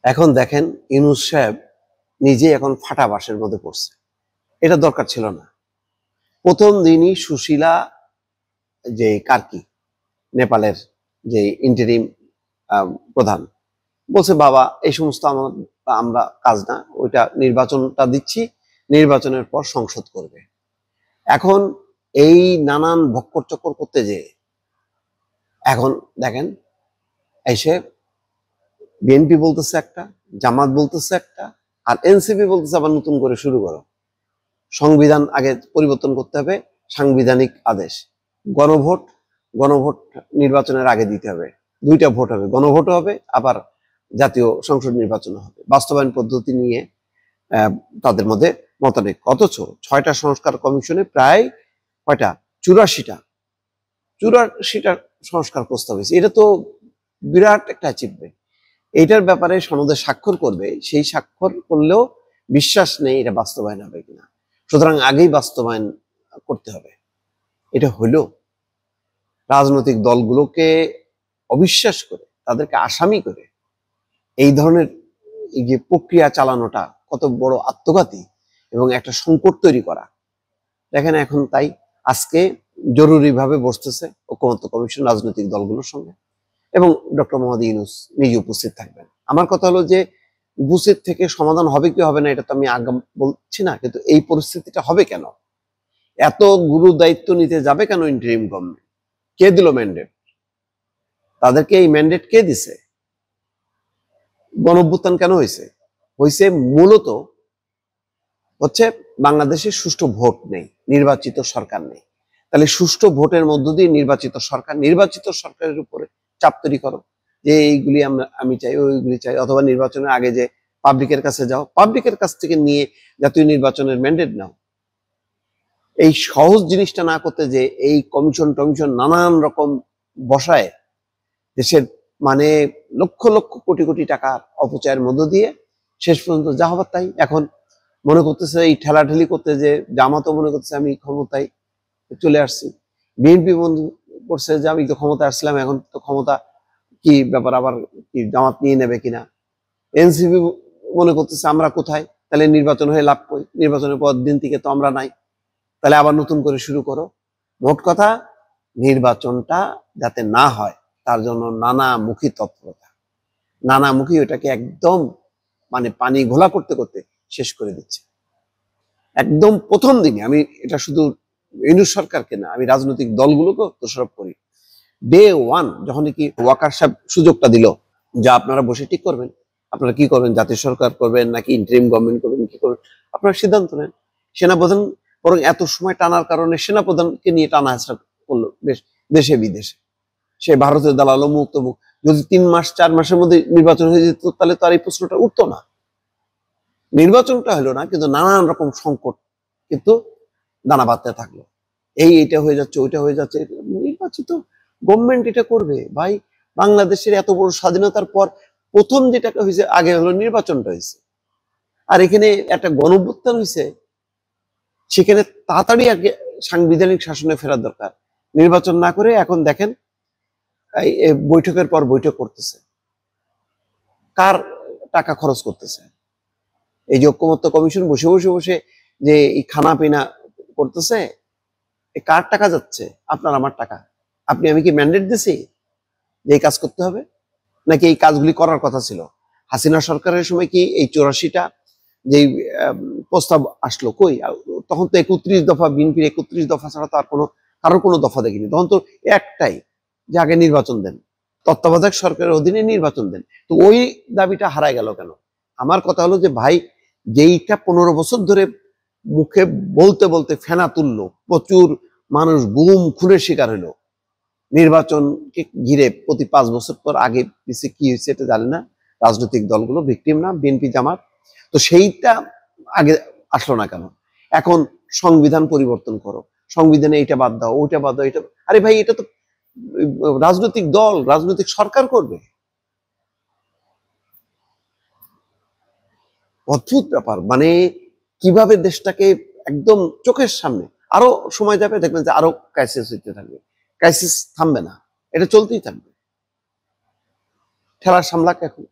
এখন দেখেন ইউনূস সাহেব নিজে এখন ফাটা বাঁশের মধ্যে পড়ছে। এটা দরকার ছিল না। প্রথম দিনই সুশীলা যে কার্কি, নেপালের যে ইন্টারিম প্রধান, বলছে বাবা এই সমস্ত আমরা কাজ না, ওইটা নির্বাচনটা দিচ্ছি, নির্বাচনের পর সংসদ করবে। এখন এই নানান ভক্কর চক্কর করতে যে এখন দেখেন এসে বিএনপি বলতেছে একটা, জামাত বলতেছে একটা, আর এনসিপি বলতেছে আবার নতুন করে শুরু করো। সংবিধান আগে পরিবর্তন করতে হবে, সাংবিধানিক আদেশ, গণভোট, গণভোট নির্বাচনের আগে দিতে হবে, দুইটা ভোট হবে, গণভোটও হবে আবার জাতীয় সংসদ নির্বাচন হবে। বাস্তবায়ন পদ্ধতি নিয়ে তাদের মধ্যে মতানৈক্য। অথচ 6টা সংস্কার কমিশনে প্রায় কয়টা 84টা সংস্কার প্রস্তাব হয়েছে। এটা তো বিরাট একটা অ্যাচিভমেন্ট। এইটার ব্যাপারে সনদে স্বাক্ষর করবে, সেই স্বাক্ষর করলেও বিশ্বাস নেই এটা বাস্তবায়ন হবে কিনা। সুতরাং আগেই বাস্তবায়ন করতে হবে। এটা হলো রাজনৈতিক দলগুলোকে অবিশ্বাস করে, তাদেরকে আসামি করে এই ধরনের এই যে প্রক্রিয়া চালানোটা কত বড় আত্মঘাতী এবং একটা সংকট তৈরি করা। দেখেন এখন তাই আজকে জরুরিভাবে বসতেছে ঐকমত্য কমিশন রাজনৈতিক দলগুলোর সঙ্গে, এবং ডক্টর মোহাম্মদ ইউনূস নিজে উপস্থিত থাকবেন। আমার কথা হলো যে উপস্থিত থেকে সমাধান হবে কি হবে না এটা তো আমি আগে বলছি না, কিন্তু এই পরিস্থিতিটা হবে কেন, এত গুরু দায়িত্ব নিতে যাবে কেন ইন্টারিম গভর্নমেন্ট? কে দিল ম্যান্ডেট? তাদেরকে এই ম্যান্ডেট কে দিছে? গণঅভ্যুত্থান কেন হয়েছে? হয়েছে মূলত হচ্ছে বাংলাদেশে সুষ্ঠু ভোট নেই, নির্বাচিত সরকার নেই। তাহলে সুষ্ঠু ভোটের মধ্য দিয়ে নির্বাচিত সরকারের উপরে চাপ তৈরি করো যে এইগুলি আমি চাই, ওইগুলি চাই, অথবা নির্বাচনের আগে যে পাবলিকের কাছে যাও, পাবলিকের কাছ থেকে নিয়ে জাতীয় নির্বাচনের ম্যান্ডেট নাও। এই সহজ জিনিসটা না করতে যে এই কমিশন টমিশন নানান রকম বসায় দেশের মানে লক্ষ লক্ষ কোটি কোটি টাকার অপচয়ের মধ্য দিয়ে শেষ পর্যন্ত যা হবার তাই। এখন মনে করতেছে এই ঠেলাঠেলি করতে, যে জামাতও মনে করতেছে আমি ক্ষমতায় চলে আসছি, বিএনপি বন্ধু করছে যে আমি তো ক্ষমতা আসছিলাম, এখন তো ক্ষমতা কি ব্যাপার, আবার কি জামাত নিয়ে নেবে কিনা। এনসিপি মনে করতেছে আমরা কোথায়, তাহলে নির্বাচন হয়ে লাভ কই, নির্বাচনের পর দিন থেকে তো আমরা নাই, তাহলে আবার নতুন করে শুরু করো। মোট কথা নির্বাচনটা যাতে না হয় তার জন্য নানামুখী তৎপরতা, নানামুখী ওটাকে একদম মানে পানি ঘোলা করতে করতে শেষ করে দিচ্ছে। একদম প্রথম দিনে আমি এটা শুধু ইউনূস সরকারকে না, আমি রাজনৈতিক দলগুলোকেও দোষারোপ করি। ডে ওয়ান যখন কি ওয়াকার সাহেব সুযোগটা দিল যা আপনারা বসে ঠিক করবেন, আপনারা কি করবেন, জাতীয় সরকার করবেন নাকি ইন্টারিম গভর্নমেন্ট করবেন, কি করবেন আপনারা সিদ্ধান্ত নেন। সেনাপ্রধান বরং এত সময় টানার কারণে সেনাপ্রধানকে নিয়ে টানা হেঁচড়া করলো বেশ দেশে বিদেশে। সে ভারতের দালালো মুক্ত মুখ। যদি 3 মাস 4 মাসের মধ্যে নির্বাচন হয়ে যেত তাহলে তো আর এই প্রশ্নটা উঠতো না। নির্বাচনটা হলো না, কিন্তু নানান রকম সংকট কিন্তু দানা বাঁধতে থাকলো। এইটা হয়ে যাচ্ছে, ওইটা হয়ে যাচ্ছে। নির্বাচিত গভর্নমেন্ট এটা করবে ভাই। বাংলাদেশের এত বড় স্বাধীনতার পর প্রথম যেটা হয়েছে, আগে হলো নির্বাচনটা হয়েছে, আর এখানে একটা গণঅভ্যুত্থান হয়েছে, সেখানে তাড়াতাড়ি আগে সাংবিধানিক শাসনে ফেরার দরকার। নির্বাচন না করে এখন দেখেন বৈঠকের পর বৈঠক করতেছে, কার টাকা খরচ করতেছে? এই যে ঐকমত্য কমিশন বসে বসে বসে যে এই খানা পিনা করতেছে, কার টাকা যাচ্ছে? আপনার আমার টাকা। আপনি আমি কি ম্যান্ডেট দিছি যে এই কাজ করতে হবে? নাকি এই কাজগুলি করার কথা ছিল? হাসিনা সরকারের সময় কি এই 84টা যে প্রস্তাব আসলো কই? তখন তো 31 দফা, বিএনপির 31 দফা ছাড়া তো আর কারোর কোনো দফা দেখিনি। তখন তো একটাই যে আগে নির্বাচন দেন, তত্ত্বাবধায়ক সরকারের অধীনে নির্বাচন দেন। তো ওই দাবিটা হারায় গেল কেন? আমার কথা হলো যে ভাই, যেইটা 15 বছর ধরে মুখে বলতে বলতে ফেনা তুললো, প্রচুর মানুষ গুম খুনের শিকার হলো, নির্বাচনকে ঘিরে প্রতি 5 বছর পর আগে পিছিয়ে কি হয়েছে এটা জানে না রাজনৈতিক দলগুলো, ভিকটিম না বিএনপি জামাত। তো সেইটা আগে আসলো না কেন? এখন সংবিধান পরিবর্তন করো, সংবিধানে এইটা বাদ দাও, ওইটা বাদ দাও, এটা আরে ভাই এটা তো রাজনৈতিক দল, রাজনৈতিক সরকার করবে। অদ্ভুত ব্যাপার, মানে কিভাবে দেশটাকে একদম চোখের সামনে, আরো সময় যাবে দেখবেন যে আরো ক্রাইসিস হইতে থাকবে, ক্রাইসিস থামবে না, এটা চলতেই থাকবে। ঠেলা সামলাক এখন।